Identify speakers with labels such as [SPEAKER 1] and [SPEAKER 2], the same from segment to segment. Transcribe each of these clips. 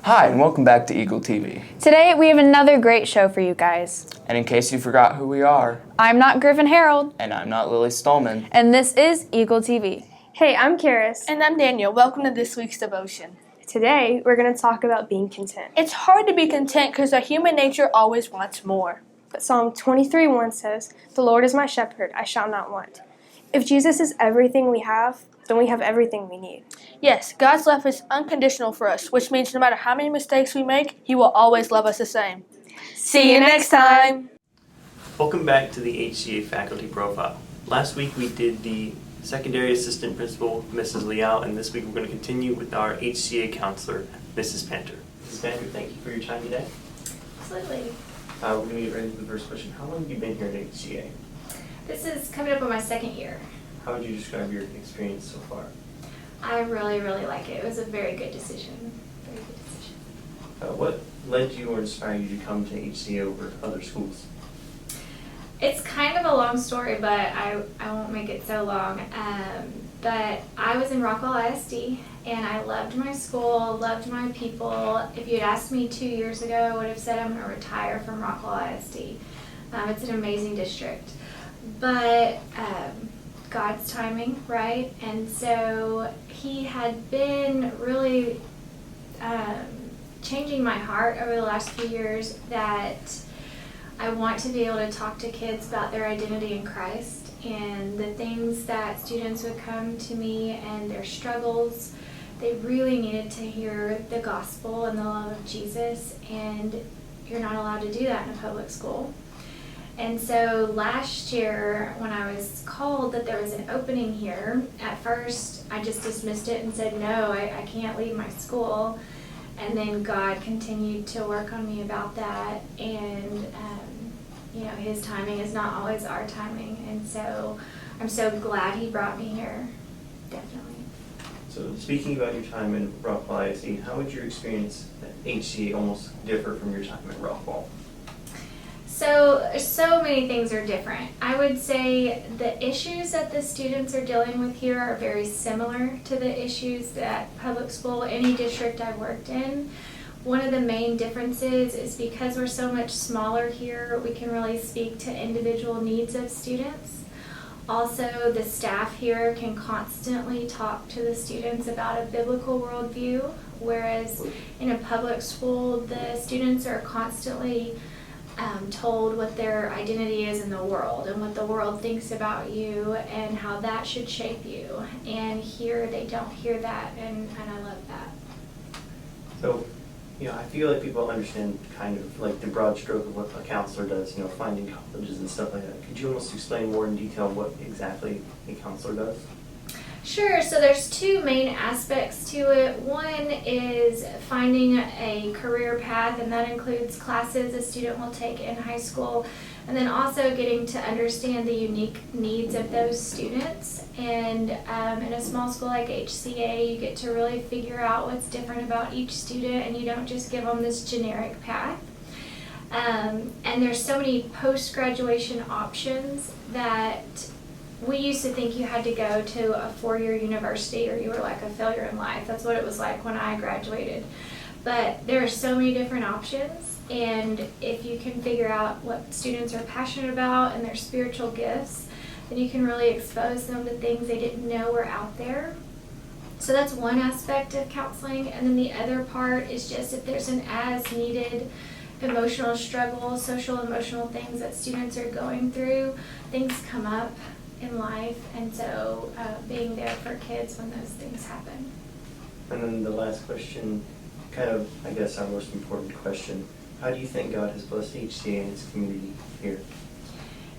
[SPEAKER 1] Hi, and welcome back to Eagle TV.
[SPEAKER 2] Today, we have another great show for you guys.
[SPEAKER 1] And in case you forgot who we are,
[SPEAKER 2] I'm not Griffin Harold.
[SPEAKER 1] and I'm not Lily Stallman.
[SPEAKER 2] And this is Eagle TV.
[SPEAKER 3] Hey, I'm Karis.
[SPEAKER 4] And I'm Daniel. Welcome to this week's devotion.
[SPEAKER 3] Today, we're going to talk about being content.
[SPEAKER 4] It's hard to be content because our human nature always wants more.
[SPEAKER 3] But Psalm 23:1 says, "The Lord is my shepherd, I shall not want." If Jesus is everything we have, then we have everything we need.
[SPEAKER 4] Yes, God's love is unconditional for us, which means no matter how many mistakes we make, He will always love us the same. See you next time!
[SPEAKER 5] Welcome back to the HCA Faculty Profile. Last week we did the Secondary Assistant Principal, Mrs. Liao, and this week we're going to continue with our HCA Counselor, Mrs. Panter. Mrs. Panter, thank you for your time today.
[SPEAKER 6] Absolutely.
[SPEAKER 5] We're going to get right into the first question. How long have you been here at HCA?
[SPEAKER 6] This is coming up on my second year.
[SPEAKER 5] How would you describe your experience so far?
[SPEAKER 6] I really, really like it. It was a very good decision. Very good decision.
[SPEAKER 5] What led you or inspired you to come to HCA over other schools?
[SPEAKER 6] It's kind of a long story, but I won't make it so long. But I was in Rockwell ISD, and I loved my school, loved my people. If you had asked me 2 years ago, I would have said I'm going to retire from Rockwell ISD. It's an amazing district. But God's timing, right? And so He had been really changing my heart over the last few years that I want to be able to talk to kids about their identity in Christ and the things that students would come to me and their struggles. They really needed to hear the gospel and the love of Jesus, and you're not allowed to do that in a public school. And so last year, when I was called that there was an opening here, at first I just dismissed it and said, no, I can't leave my school. And then God continued to work on me about that. And, His timing is not always our timing. And so I'm so glad He brought me here, definitely.
[SPEAKER 5] So speaking about your time in Rockwell ISD, how would your experience at HCA almost differ from your time at Rockwell?
[SPEAKER 6] So many things are different. I would say the issues that the students are dealing with here are very similar to the issues that public school, any district I've worked in. One of the main differences is because we're so much smaller here, we can really speak to individual needs of students. Also, the staff here can constantly talk to the students about a biblical worldview, whereas in a public school, the students are constantly told what their identity is in the world and what the world thinks about you and how that should shape you. And here they don't hear that, and I love that.
[SPEAKER 5] So, I feel like people understand kind of like the broad stroke of what a counselor does, finding colleges and stuff like that. Could you almost explain more in detail what exactly a counselor does?
[SPEAKER 6] Sure. So there's two main aspects to it. One is finding a career path, and that includes classes a student will take in high school, and then also getting to understand the unique needs of those students. And in a small school like HCA, you get to really figure out what's different about each student, and you don't just give them this generic path. And there's so many post-graduation options that we used to think you had to go to a 4-year university or you were like a failure in life. That's what it was like when I graduated. But there are so many different options, and if you can figure out what students are passionate about and their spiritual gifts, then you can really expose them to things they didn't know were out there. So that's one aspect of counseling. And then the other part is just if there's an as-needed emotional struggle, social emotional things that students are going through, things come up in life, and so being there for kids when those things happen.
[SPEAKER 5] And then the last question, kind of, I guess, our most important question. How do you think God has blessed HCA and its community here?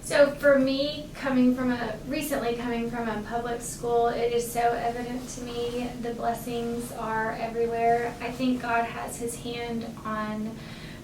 [SPEAKER 6] So for me, recently coming from a public school, it is so evident to me the blessings are everywhere. I think God has His hand on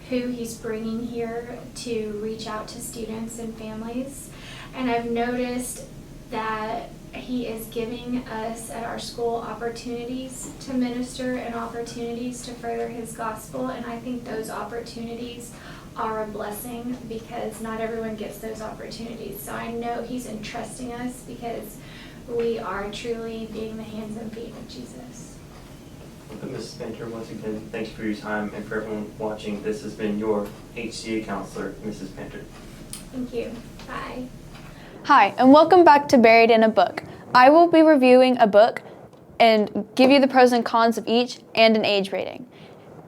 [SPEAKER 6] who He's bringing here to reach out to students and families. And I've noticed that He is giving us at our school opportunities to minister and opportunities to further His gospel. And I think those opportunities are a blessing because not everyone gets those opportunities. So I know He's entrusting us because we are truly being the hands and feet of Jesus.
[SPEAKER 5] Mrs. Panter, once again, thank you for your time, and for everyone watching, this has been your HCA counselor, Mrs. Panter.
[SPEAKER 6] Thank you. Bye.
[SPEAKER 2] Hi, and welcome back to Buried in a Book. I will be reviewing a book and give you the pros and cons of each and an age rating.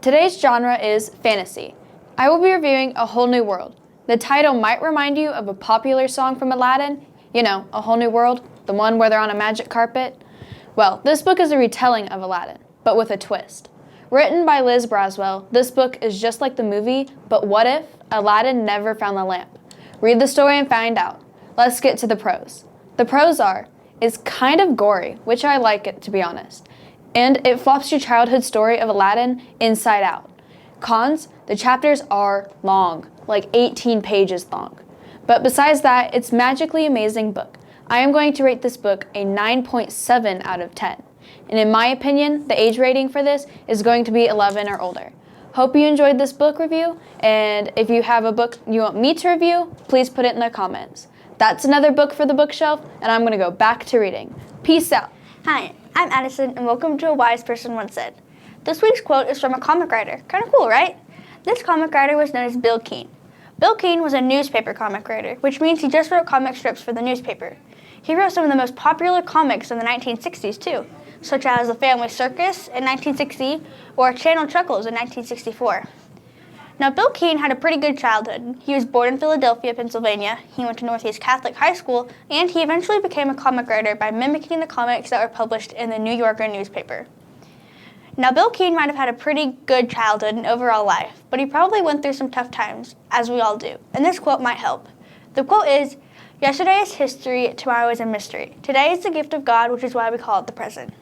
[SPEAKER 2] Today's genre is fantasy. I will be reviewing A Whole New World. The title might remind you of a popular song from Aladdin, you know, A Whole New World, the one where they're on a magic carpet. Well, this book is a retelling of Aladdin, but with a twist. Written by Liz Braswell, this book is just like the movie, but what if Aladdin never found the lamp? Read the story and find out. Let's get to the pros. The pros are, it's kind of gory, which I like it to be honest, and it flops your childhood story of Aladdin inside out. Cons, the chapters are long, like 18 pages long. But besides that, it's magically amazing book. I am going to rate this book a 9.7 out of 10. And in my opinion, the age rating for this is going to be 11 or older. Hope you enjoyed this book review, and if you have a book you want me to review, please put it in the comments. That's another book for the bookshelf, and I'm going to go back to reading. Peace out.
[SPEAKER 7] Hi, I'm Addison, and welcome to A Wise Person Once Said. This week's quote is from a comic writer. Kind of cool, right? This comic writer was known as Bill Keane. Bill Keane was a newspaper comic writer, which means he just wrote comic strips for the newspaper. He wrote some of the most popular comics in the 1960s, too, such as The Family Circus in 1960 or Channel Chuckles in 1964. Now, Bill Keane had a pretty good childhood. He was born in Philadelphia, Pennsylvania. He went to Northeast Catholic High School, and he eventually became a comic writer by mimicking the comics that were published in the New Yorker newspaper. Now, Bill Keane might have had a pretty good childhood and overall life, but he probably went through some tough times, as we all do, and this quote might help. The quote is, "Yesterday is history, tomorrow is a mystery. Today is the gift of God, which is why we call it the present."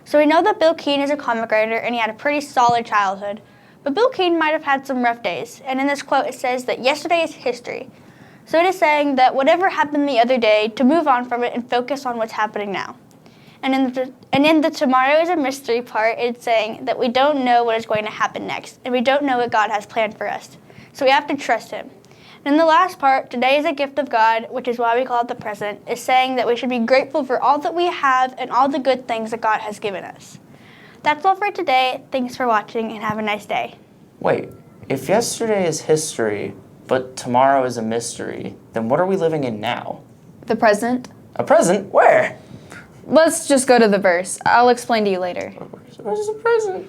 [SPEAKER 7] So we know that Bill Keane is a comic writer, and he had a pretty solid childhood, but Bill Keane might have had some rough days, and in this quote it says that yesterday is history. So it is saying that whatever happened the other day, to move on from it and focus on what's happening now. And in the tomorrow is a mystery part, it's saying that we don't know what is going to happen next, and we don't know what God has planned for us. So we have to trust Him. And in the last part, today is a gift of God, which is why we call it the present, is saying that we should be grateful for all that we have and all the good things that God has given us. That's all for today. Thanks for watching, and have a nice day.
[SPEAKER 1] Wait, if yesterday is history, but tomorrow is a mystery, then what are we living in now?
[SPEAKER 2] The present.
[SPEAKER 1] A present? Where?
[SPEAKER 2] Let's just go to the verse. I'll explain to you later.
[SPEAKER 1] Where's the present?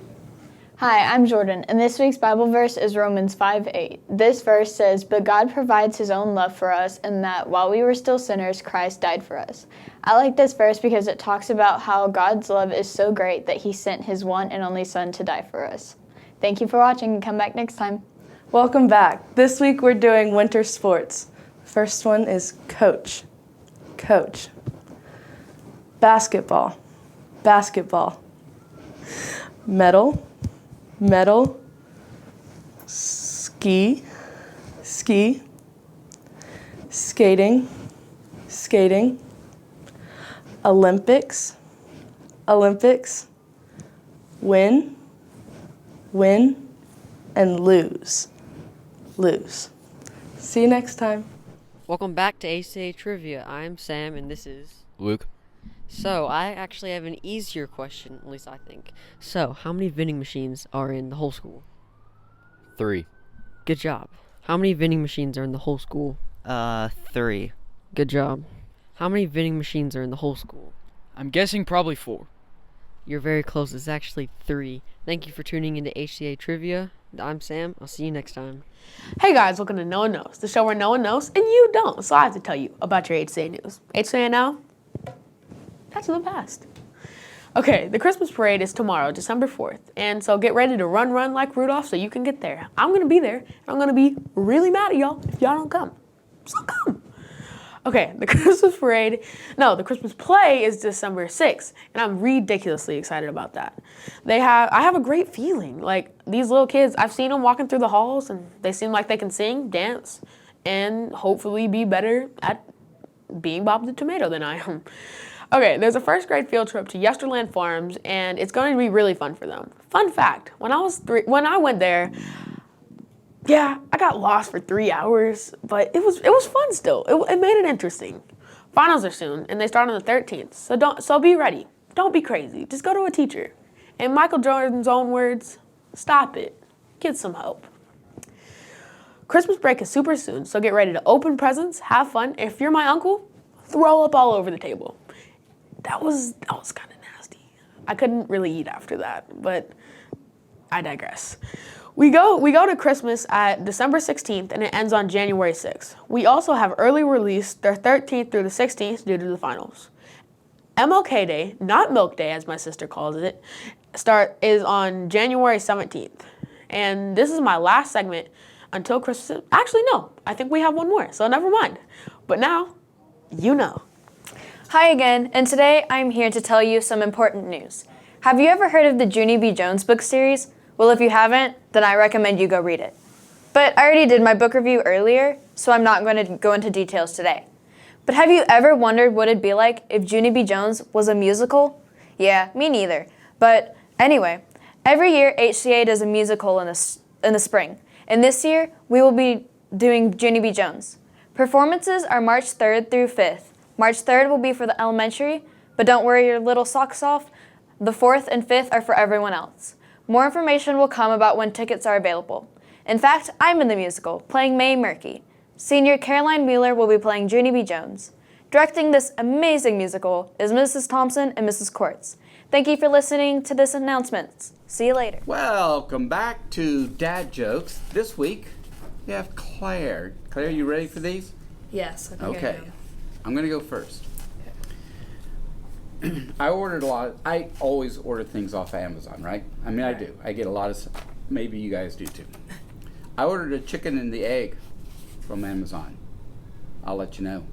[SPEAKER 2] Hi, I'm Jordan, and this week's Bible verse is Romans 5:8. This verse says, "But God provides His own love for us, and that while we were still sinners, Christ died for us." I like this verse because it talks about how God's love is so great that He sent His one and only Son to die for us. Thank you for watching, and come back next time.
[SPEAKER 8] Welcome back. This week we're doing winter sports. First one is coach. Coach. Basketball. Basketball. Medal. Medal. Ski. Ski. Skating. Skating. Olympics. Olympics. Win. Win. And lose. Lose. See you next time.
[SPEAKER 9] Welcome back to ACA Trivia. I'm Sam and this is
[SPEAKER 10] Luke.
[SPEAKER 9] So, I actually have an easier question, at least I think. So, how many vending machines are in the whole school?
[SPEAKER 10] 3.
[SPEAKER 9] Good job. How many vending machines are in the whole school?
[SPEAKER 10] 3.
[SPEAKER 9] Good job. How many vending machines are in the whole school?
[SPEAKER 10] I'm guessing probably 4.
[SPEAKER 9] You're very close. It's actually 3. Thank you for tuning into HCA Trivia. I'm Sam. I'll see you next time.
[SPEAKER 11] Hey guys, welcome to No One Knows, the show where no one knows and you don't. So I have to tell you about your HCA news. HCA now? That's in the past. Okay, the Christmas parade is tomorrow, December 4th. And so get ready to run like Rudolph so you can get there. I'm going to be there. I'm going to be really mad at y'all if y'all don't come. So come. Okay, the Christmas play is December 6th, and I'm ridiculously excited about that. I have a great feeling. Like, these little kids, I've seen them walking through the halls, and they seem like they can sing, dance, and hopefully be better at being Bob the Tomato than I am. Okay, there's a first grade field trip to Yesterland Farms, and it's going to be really fun for them. Fun fact, when I went there, yeah, I got lost for 3 hours, but it was fun still. It made it interesting. Finals are soon, and they start on the 13th, so be ready. Don't be crazy. Just go to a teacher. In Michael Jordan's own words, stop it. Get some help. Christmas break is super soon, so get ready to open presents, have fun. If you're my uncle, throw up all over the table. That was kind of nasty. I couldn't really eat after that, but I digress. We go to Christmas at December 16th, and it ends on January 6th. We also have early release the 13th through the 16th due to the finals. MLK Day, not Milk Day as my sister calls it, is on January 17th. And this is my last segment until Christmas. Actually, no, I think we have one more, so never mind. But now, you know.
[SPEAKER 2] Hi again, and today I'm here to tell you some important news. Have you ever heard of the Junie B. Jones book series? Well, if you haven't, then I recommend you go read it. But I already did my book review earlier, so I'm not going to go into details today. But have you ever wondered what it'd be like if Junie B. Jones was a musical? Yeah, me neither. But anyway, every year HCA does a musical in the spring. And this year, we will be doing Junie B. Jones. Performances are March 3rd through 5th. March 3rd will be for the elementary, but don't worry your little socks off. The 4th and 5th are for everyone else. More information will come about when tickets are available. In fact, I'm in the musical, playing Mae Murky. Senior Caroline Wheeler will be playing Junie B. Jones. Directing this amazing musical is Mrs. Thompson and Mrs. Quartz. Thank you for listening to this announcement. See you later.
[SPEAKER 12] Welcome back to Dad Jokes. This week, we have Claire. Claire, you ready for these?
[SPEAKER 13] Yes, I think
[SPEAKER 12] Okay.
[SPEAKER 13] I am.
[SPEAKER 12] I'm going to go first. I ordered a lot. I always order things off Amazon, right? I mean, I do. I get a lot of, maybe you guys do too. I ordered a chicken and the egg from Amazon. I'll let you know.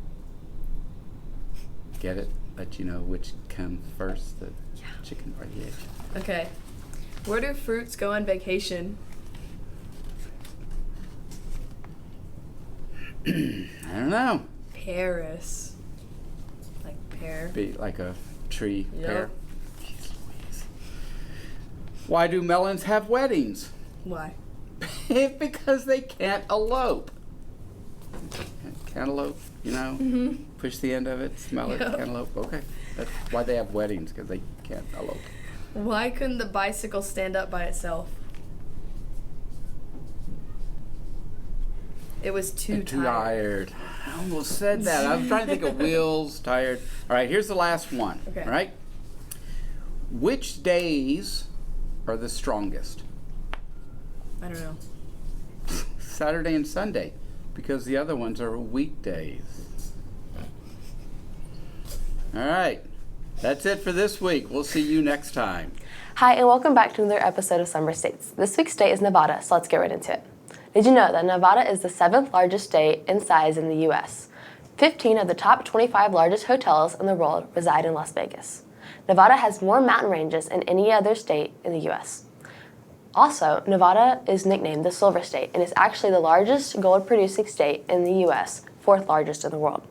[SPEAKER 12] Get it? Let you know which comes first, the chicken or the egg.
[SPEAKER 13] Okay. Where do fruits go on vacation?
[SPEAKER 12] I don't know.
[SPEAKER 13] Paris. Like pear.
[SPEAKER 12] Be like a tree,
[SPEAKER 13] Yep.
[SPEAKER 12] pear. Jeez Louise. Why do melons have weddings?
[SPEAKER 13] Why?
[SPEAKER 12] Because they can't elope. Cantaloupe, you know?
[SPEAKER 13] Mm-hmm.
[SPEAKER 12] Push the end of it, smell it,
[SPEAKER 13] Yep.
[SPEAKER 12] cantaloupe. Okay. That's why they have weddings, because they can't elope.
[SPEAKER 13] Why couldn't the bicycle stand up by itself? It was too
[SPEAKER 12] tired. I almost said that. I was trying to think of wheels, tired. All right, here's the last one.
[SPEAKER 13] Okay.
[SPEAKER 12] All right? Which days are the strongest?
[SPEAKER 13] I don't know.
[SPEAKER 12] Saturday and Sunday, because the other ones are weekdays. All right. That's it for this week. We'll see you next time.
[SPEAKER 14] Hi, and welcome back to another episode of Summer States. This week's state is Nevada, so let's get right into it. Did you know that Nevada is the 7th largest state in size in the U.S.? 15 of the top 25 largest hotels in the world reside in Las Vegas. Nevada has more mountain ranges than any other state in the U.S. Also, Nevada is nicknamed the Silver State and is actually the largest gold-producing state in the U.S., 4th largest in the world.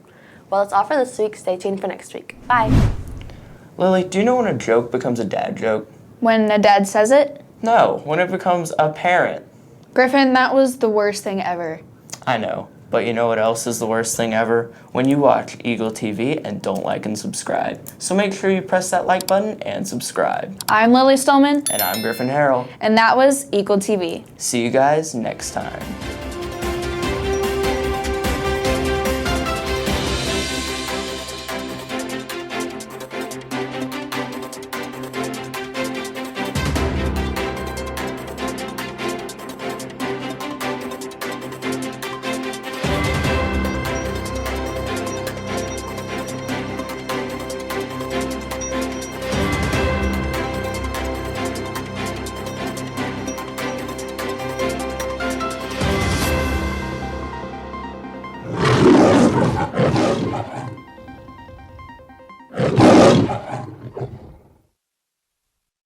[SPEAKER 14] Well, that's all for this week. Stay tuned for next week. Bye.
[SPEAKER 1] Lily, do you know when a joke becomes a dad joke?
[SPEAKER 2] When a dad says it?
[SPEAKER 1] No, when it becomes apparent.
[SPEAKER 2] Griffin, that was the worst thing ever.
[SPEAKER 1] I know, but you know what else is the worst thing ever? When you watch Eagle TV and don't like and subscribe. So make sure you press that like button and subscribe.
[SPEAKER 2] I'm Lily Stolman.
[SPEAKER 1] And I'm Griffin Harrell.
[SPEAKER 2] And that was Eagle TV.
[SPEAKER 1] See you guys next time.